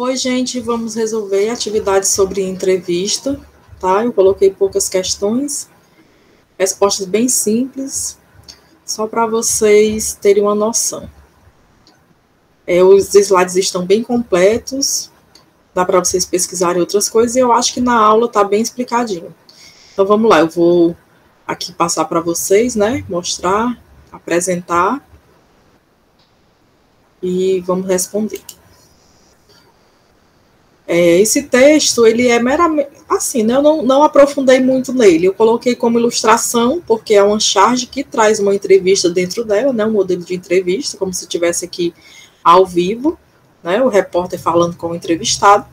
Oi, gente, vamos resolver atividades sobre entrevista, tá? Eu coloquei poucas questões, respostas bem simples, só para vocês terem uma noção. Os slides estão bem completos, dá para vocês pesquisarem outras coisas, e eu acho que na aula está bem explicadinho. Então, vamos lá, eu vou aqui passar para vocês, né? Mostrar, apresentar, e vamos responder. Esse texto, ele é meramente, assim, né, eu não aprofundei muito nele, eu coloquei como ilustração, porque é uma charge que traz uma entrevista dentro dela, né, um modelo de entrevista, como se estivesse aqui ao vivo, né, o repórter falando com o entrevistado,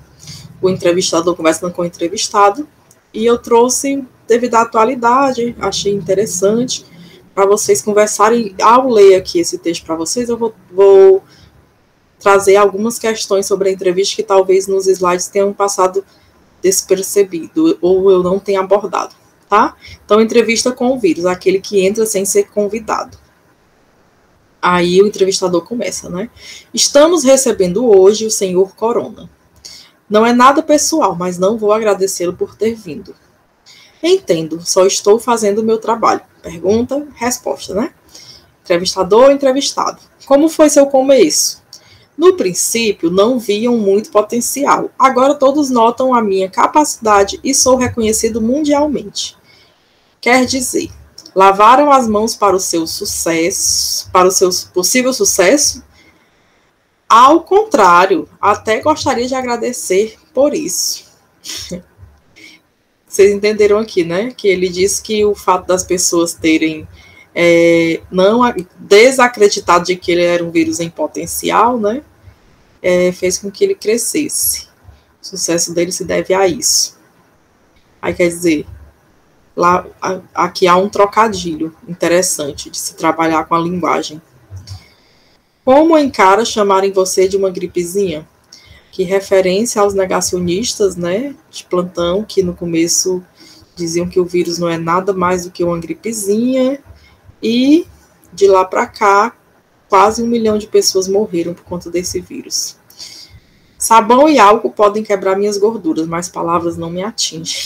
o entrevistador conversando com o entrevistado, e eu trouxe, devido à atualidade, achei interessante, para vocês conversarem. Ao ler aqui esse texto para vocês, eu vou trazer algumas questões sobre a entrevista que talvez nos slides tenham passado despercebido ou eu não tenha abordado, tá? Então, entrevista com o vírus, aquele que entra sem ser convidado. Aí o entrevistador começa, né? Estamos recebendo hoje o senhor Corona. Não é nada pessoal, mas não vou agradecê-lo por ter vindo. Entendo, só estou fazendo o meu trabalho. Pergunta, resposta, né? Entrevistador, entrevistado. Como foi seu começo? No princípio, não viam muito potencial. Agora todos notam a minha capacidade e sou reconhecido mundialmente. Quer dizer, lavaram as mãos para o seu sucesso, para o seu possível sucesso? Ao contrário, até gostaria de agradecer por isso. Vocês entenderam aqui, né? Que ele diz que o fato das pessoas terem não desacreditado de que ele era um vírus em potencial, né? Fez com que ele crescesse. O sucesso dele se deve a isso. Aí quer dizer, lá, aqui há um trocadilho interessante de se trabalhar com a linguagem. Como encara chamarem você de uma gripezinha? Que referência aos negacionistas, né, de plantão, que no começo diziam que o vírus não é nada mais do que uma gripezinha, e de lá para cá, quase 1 milhão de pessoas morreram por conta desse vírus. Sabão e álcool podem quebrar minhas gorduras, mas palavras não me atingem.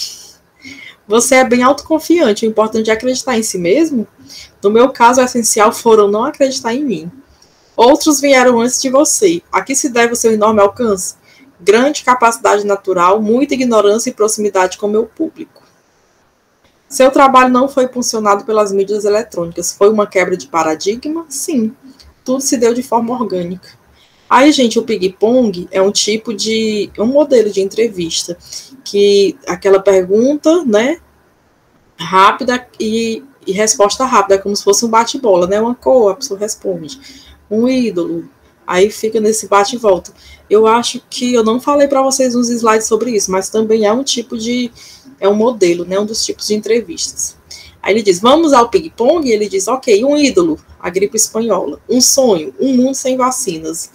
Você é bem autoconfiante, o importante é acreditar em si mesmo? No meu caso, o essencial foram não acreditar em mim. Outros vieram antes de você. A que se deve o seu enorme alcance? Grande capacidade natural, muita ignorância e proximidade com o meu público. Seu trabalho não foi impulsionado pelas mídias eletrônicas. Foi uma quebra de paradigma? Sim. Tudo se deu de forma orgânica. Aí, gente, o ping-pong é um modelo de entrevista, que aquela pergunta, né, rápida e resposta rápida, é como se fosse um bate-bola, né, uma cor, a pessoa responde, um ídolo, aí fica nesse bate e volta. Eu acho que eu não falei para vocês nos slides sobre isso, mas também é um modelo, né, um dos tipos de entrevistas. Aí ele diz, vamos ao ping-pong? E ele diz, ok, um ídolo, a gripe espanhola, um sonho, um mundo sem vacinas.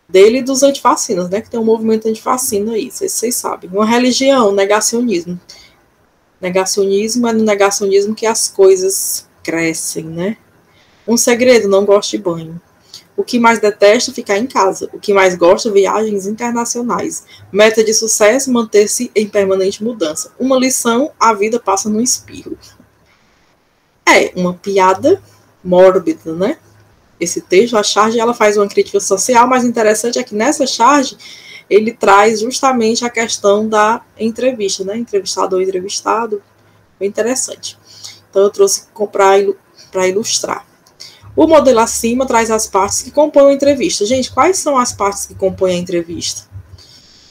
Dele e dos antivacinas, né, que tem um movimento antivacina aí, vocês sabem. Uma religião, negacionismo. Negacionismo é no negacionismo que as coisas crescem, né? Um segredo, não gosto de banho. O que mais detesta, ficar em casa. O que mais gosta, viagens internacionais. Meta de sucesso, manter-se em permanente mudança. Uma lição, a vida passa num espirro. É uma piada mórbida, né? Esse texto, a charge, ela faz uma crítica social, mas interessante é que nessa charge ele traz justamente a questão da entrevista, né? Entrevistador e entrevistado. Foi interessante. Então eu trouxe para ilustrar. O modelo acima traz as partes que compõem a entrevista. Gente, quais são as partes que compõem a entrevista?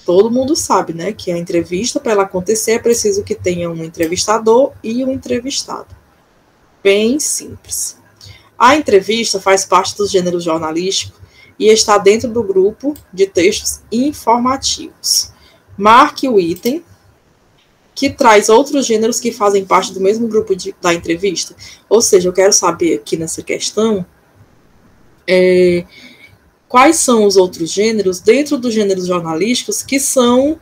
Todo mundo sabe, né? Que a entrevista, para ela acontecer, é preciso que tenha um entrevistador e um entrevistado. Bem simples. A entrevista faz parte do gênero jornalístico e está dentro do grupo de textos informativos. Marque o item que traz outros gêneros que fazem parte do mesmo grupo da entrevista. Ou seja, eu quero saber aqui nessa questão quais são os outros gêneros dentro dos gêneros jornalísticos que são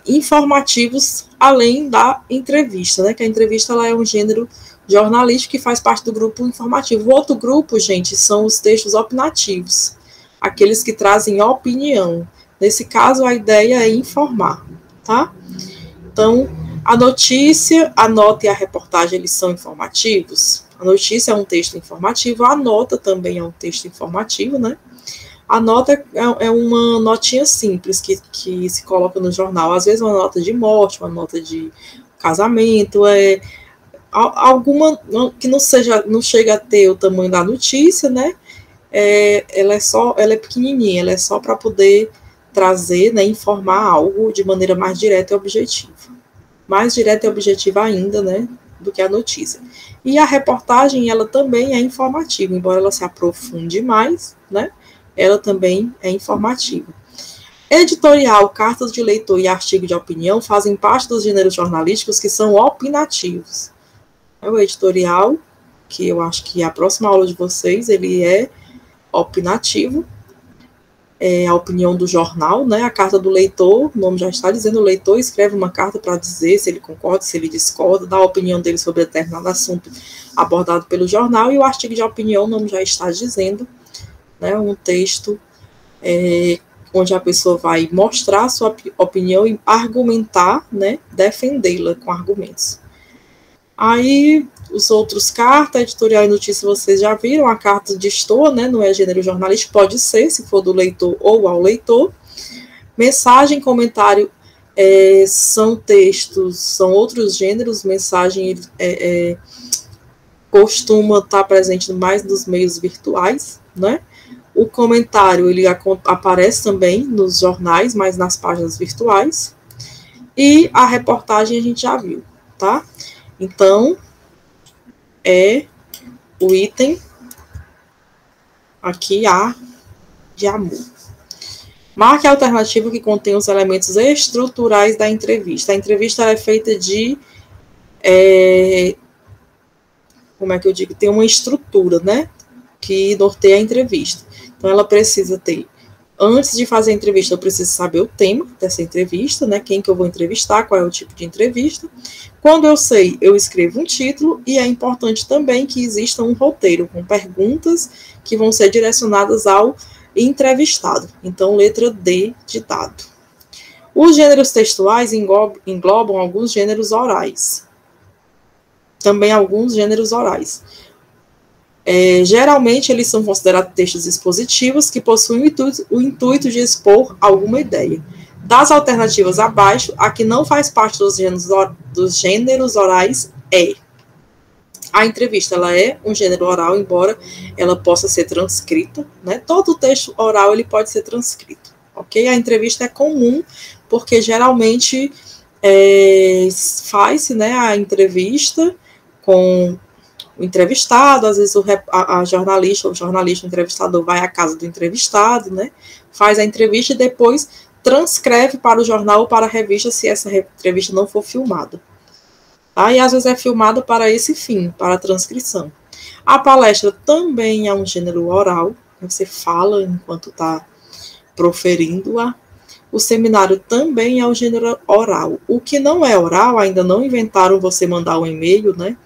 informativos além da entrevista, né? Que a entrevista ela é um gênero jornalístico que faz parte do grupo informativo. O outro grupo, gente, são os textos opinativos, aqueles que trazem opinião. Nesse caso, a ideia é informar, tá? Então, a notícia, a nota e a reportagem, eles são informativos. A notícia é um texto informativo, a nota também é um texto informativo, né? A nota é uma notinha simples que se coloca no jornal. Às vezes uma nota de morte, uma nota de casamento, alguma que não chega a ter o tamanho da notícia, né? Ela é pequenininha, ela é só para poder trazer, né, informar algo de maneira mais direta e objetiva. Mais direta e objetiva ainda, né, do que a notícia. E a reportagem, ela também é informativa, embora ela se aprofunde mais, né, ela também é informativa. Editorial, cartas de leitor e artigo de opinião fazem parte dos gêneros jornalísticos que são opinativos. O editorial, que eu acho que a próxima aula de vocês, ele é opinativo, é a opinião do jornal, né? A carta do leitor, o nome já está dizendo, o leitor escreve uma carta para dizer se ele concorda, se ele discorda, dá a opinião dele sobre determinado assunto abordado pelo jornal, e o artigo de opinião, o nome já está dizendo, né? Um texto onde a pessoa vai mostrar a sua opinião e argumentar, né? Defendê-la com argumentos. Aí, os outros cartas, editorial e notícia, vocês já viram, a carta destoa, né, não é gênero jornalístico, pode ser, se for do leitor ou ao leitor. Mensagem, comentário, são textos, são outros gêneros, mensagem costuma estar presente mais nos meios virtuais, né? O comentário, ele aparece também nos jornais, mas nas páginas virtuais. E a reportagem a gente já viu, tá? Então, é o item aqui A de amor. Marque a alternativa que contém os elementos estruturais da entrevista. A entrevista é feita de, como é que eu digo? Tem uma estrutura, né? Que norteia a entrevista. Então, ela precisa ter, antes de fazer a entrevista, eu preciso saber o tema dessa entrevista, né? Quem que eu vou entrevistar, qual é o tipo de entrevista. Quando eu sei, eu escrevo um título, e é importante também que exista um roteiro com perguntas que vão ser direcionadas ao entrevistado. Então, letra D de dado. Os gêneros textuais englobam alguns gêneros orais. Também alguns gêneros orais. Geralmente, eles são considerados textos expositivos que possuem o intuito de expor alguma ideia. Das alternativas abaixo, a que não faz parte dos gêneros orais é. A entrevista, ela é um gênero oral, embora ela possa ser transcrita, né? Todo texto oral, ele pode ser transcrito, ok? A entrevista é comum, porque geralmente faz-se, né, a entrevista com o entrevistado, às vezes a jornalista, o jornalista, o entrevistador vai à casa do entrevistado, né? Faz a entrevista e depois transcreve para o jornal ou para a revista, se essa entrevista não for filmada. E às vezes é filmada para esse fim, para a transcrição. A palestra também é um gênero oral, você fala enquanto está proferindo-a. O seminário também é um gênero oral. O que não é oral, ainda não inventaram você mandar um e-mail, né?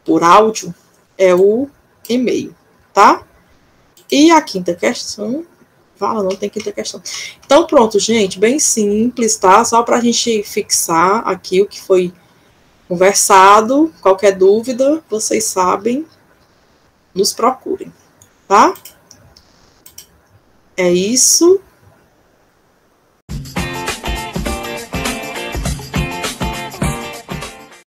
Por áudio, é o e-mail, tá? E a quinta questão, fala, não tem quinta questão. Então, pronto, gente, bem simples, tá? Só para a gente fixar aqui o que foi conversado. Qualquer dúvida, vocês sabem, nos procurem, tá? É isso.